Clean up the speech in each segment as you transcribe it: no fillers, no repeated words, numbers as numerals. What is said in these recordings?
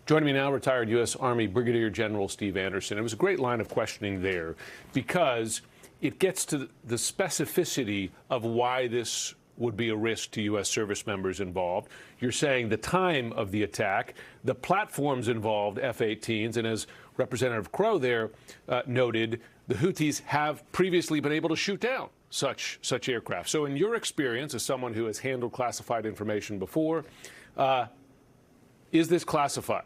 Joining me now, retired U.S. Army Brigadier General Steve Anderson. It was a great line of questioning there because it gets to the specificity of why this would be a risk to U.S. service members involved. You're saying the time of the attack, the platforms involved, F-18s, and as Representative Crow there noted, the Houthis have previously been able to shoot down such aircraft. So in your experience, as someone who has handled classified information before, is this classified?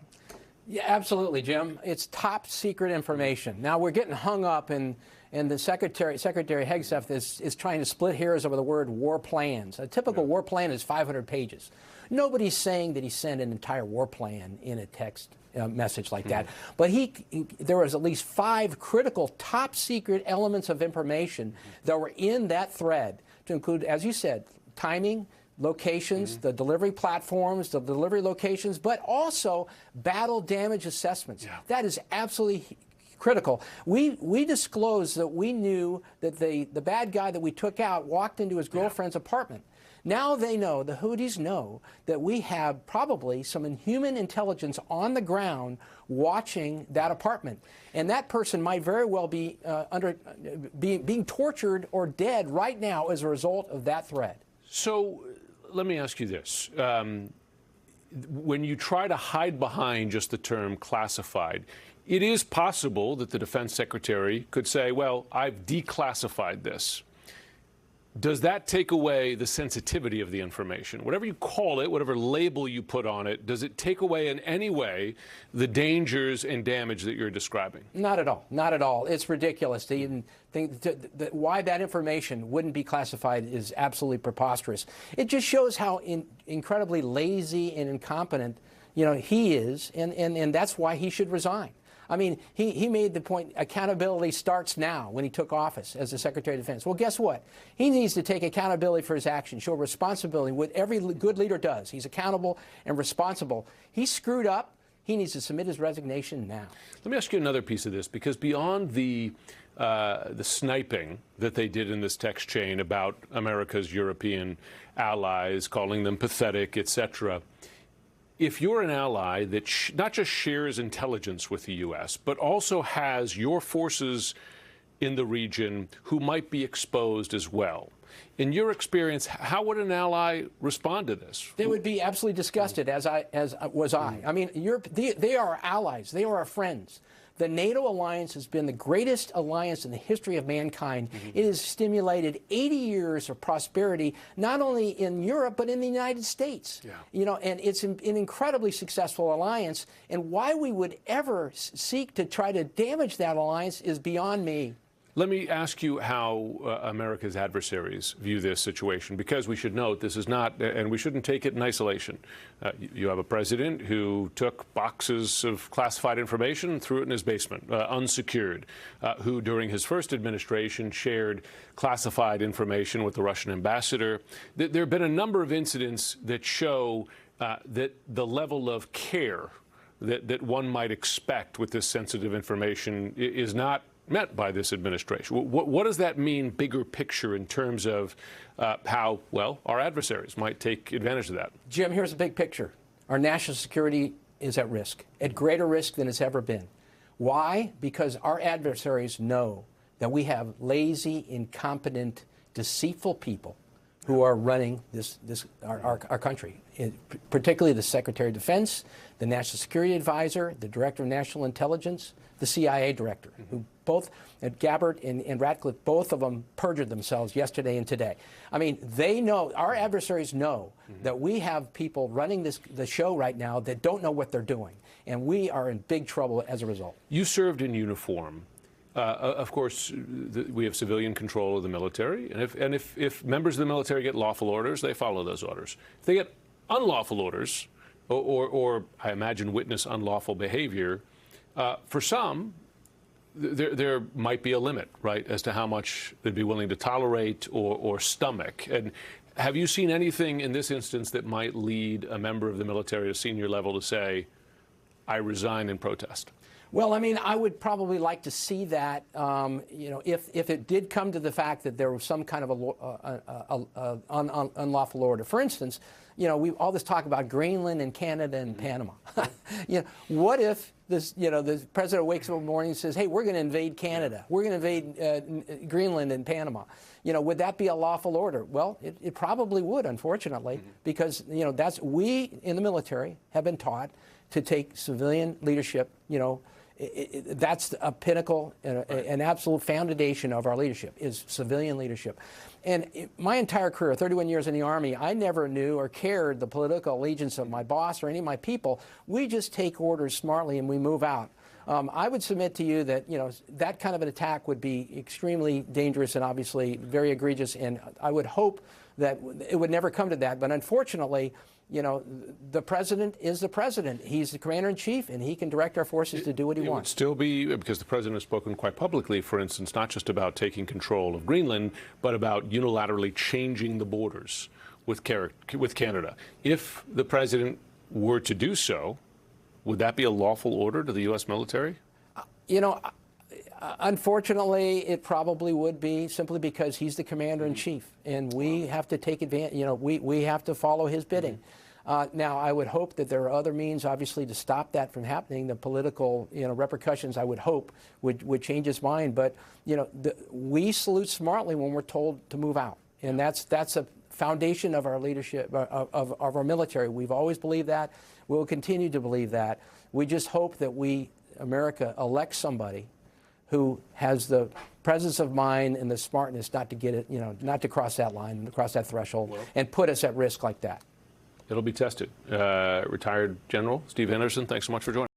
Yeah, absolutely, Jim. It's top secret information. Now we're getting hung up in the Secretary Hegseth is trying to split hairs over the word war plans. A typical war plan is 500 pages. Nobody's saying that he sent an entire war plan in a text message like that. But there was at least 5 critical top secret elements of information that were in that thread, to include, as you said, timing, locations, the delivery platforms, the delivery locations, but also battle damage assessments. Yeah. That is absolutely critical. We disclosed that we knew that the bad guy that we took out walked into his girlfriend's apartment. Now they know, the Houthis know, that we have probably some inhuman intelligence on the ground watching that apartment. And that person might very well be being tortured or dead right now as a result of that threat. So let me ask you this. When you try to hide behind just the term classified, it is possible that the defense secretary could say, well, I've declassified this. Does that take away the sensitivity of the information? Whatever you call it, whatever label you put on it, does it take away in any way the dangers and damage that you're describing? Not at all. Not at all. It's ridiculous to even think that why that information wouldn't be classified is absolutely preposterous. It just shows how incredibly lazy and incompetent, he is, and that's why he should resign. I mean, he made the point accountability starts now when he took office as the Secretary of Defense. Well, guess what? He needs to take accountability for his actions, show responsibility, what every good leader does. He's accountable and responsible. He screwed up. He needs to submit his resignation now. Let me ask you another piece of this, because beyond the sniping that they did in this text chain about America's European allies, calling them pathetic, etc., if you're an ally that not just shares intelligence with the U.S., but also has your forces in the region who might be exposed as well, in your experience, how would an ally respond to this? They would be absolutely disgusted, as was I. I mean, they are our allies. They are our friends. The NATO alliance has been the greatest alliance in the history of mankind. It has stimulated 80 years of prosperity, not only in Europe, but in the United States. Yeah. And it's an incredibly successful alliance. And why we would ever seek to try to damage that alliance is beyond me. Let me ask you how America's adversaries view this situation, because we should note this is not, and we shouldn't take it in isolation. You have a president who took boxes of classified information and threw it in his basement, unsecured, who during his first administration shared classified information with the Russian ambassador. There have been a number of incidents that show that the level of care that one might expect with this sensitive information is not met by this administration. What does that mean, bigger picture, in terms of how, well, our adversaries might take advantage of that? Jim, here's the big picture. Our national security is at risk, at greater risk than it's ever been. Why? Because our adversaries know that we have lazy, incompetent, deceitful people who are running our country, particularly the Secretary of Defense, the National Security Advisor, the Director of National Intelligence, the CIA Director, who both, Gabbard and Ratcliffe, both of them perjured themselves yesterday and today. I mean, they know, our adversaries know that we have people running the show right now that don't know what they're doing, and we are in big trouble as a result. You served in uniform. Of course, we have civilian control of the military, and if members of the military get lawful orders, they follow those orders. If they get unlawful orders, or I imagine witness unlawful behavior, for some, there might be a limit, right, as to how much they'd be willing to tolerate or stomach. And have you seen anything in this instance that might lead a member of the military at a senior level to say, I resign in protest? Well, I mean, I would probably like to see that, if it did come to the fact that there was some kind of unlawful order. For instance, we all this talk about Greenland and Canada and Panama. What if the president wakes up in the morning and says, "Hey, we're going to invade Canada. We're going to invade Greenland and Panama." Would that be a lawful order? Well, it probably would, unfortunately, because we in the military have been taught to take civilian leadership. That's a pinnacle, an absolute foundation of our leadership is civilian leadership. And my entire career, 31 years in the Army, I never knew or cared the political allegiance of my boss or any of my people. We just take orders smartly and we move out. I would submit to you that that kind of an attack would be extremely dangerous and obviously very egregious. And I would hope that it would never come to that. But unfortunately, the president is the president. He's the commander-in-chief, and he can direct our forces to do what he wants. It would still be, because the president has spoken quite publicly, for instance, not just about taking control of Greenland, but about unilaterally changing the borders with Canada. If the president were to do so, would that be a lawful order to the U.S. military? Unfortunately, it probably would be, simply because he's the commander-in-chief, and we have to take advantage. We have to follow his bidding. Now, I would hope that there are other means, obviously, to stop that from happening. The political, repercussions, I would hope, would change his mind. But we salute smartly when we're told to move out, and that's a foundation of our leadership, of our military. We've always believed that. We'll continue to believe that. We just hope that America, elects somebody who has the presence of mind and the smartness not to get it, not to cross that line, cross that threshold, and put us at risk like that. It'll be tested. Retired General Steve Anderson, thanks so much for joining us.